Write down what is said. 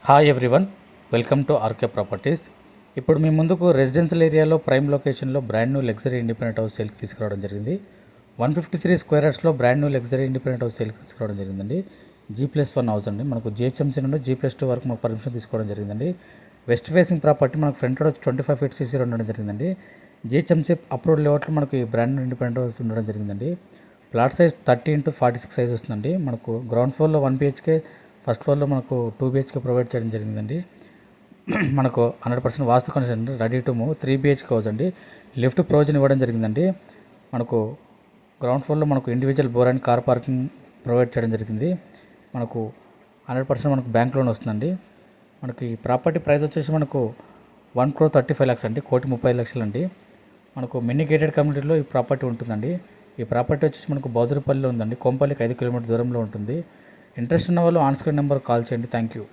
Hi everyone, welcome to RK properties. ఇప్పుడు మీ ముందుకు రెసిడెన్షియల్ ఏరియాలో ప్రైమ్ లొకేషన్లో brand new luxury independent house సేల్కి తీసుకురావడం జరిగింది. 153 స్క్వేర్ యార్డ్స్లో brand new luxury independent house సేల్కి తీసుకురావడం జరిగిందండి. G+1 హౌస్ అండి. మనకు జిహెచ్ఎంసీ నుండి G+2 వరకు మనకు పర్మిషన్ తీసుకోవడం జరిగిందండి. వెస్ట్ ఫేసింగ్ ప్రాపర్టీ మనకు front road 25 feet CC road ఉండడం జరిగిందండి. జిహెచ్ఎంసీ అప్రూవ్డ్ లేఅవుట్లో మనకు ఈ బ్రాండ్ న్యూ ఇండిపెండెంట్ హౌస్ ఉండడం జరిగిందండి. ప్లాట్ సైజ్ 30x46 సైజ్ వస్తుందండి. మనకు గ్రౌండ్ ఫ్లోర్లో 1 BHK, ఫస్ట్ ఫ్లోర్లో మనకు 2 BHK ప్రొవైడ్ చేయడం జరిగిందండి. మనకు 100% vastu construction ready to move 3 BHK house అండి. లిఫ్ట్ ప్రొవిజన్ ఇవ్వడం జరిగిందండి. మనకు గ్రౌండ్ ఫ్లోర్లో మనకు individual bore and car parking provide చేయడం జరిగింది. మనకు 100% మనకు బ్యాంక్ లోన్ వస్తుందండి. మనకి ప్రాపర్టీ ప్రైస్ వచ్చేసి మనకు 1,35 lakhs అండి, 1,35 అండి. మనకు మినీ గేటెడ్ కమ్యూనిటీలో ఈ ప్రాపర్టీ ఉంటుందండి. ఈ ప్రాపర్టీ వచ్చేసి మనకు బౌదరపల్లిలో ఉందండి. కొంపల్లికి 5 కిలోమీటర్ దూరంలో ఉంటుంది. ఇంట్రెస్ట్ ఉన్న వాళ్ళు ఆన్ స్క్రీన్ నెంబర్ కాల్ చేయండి. Thank you.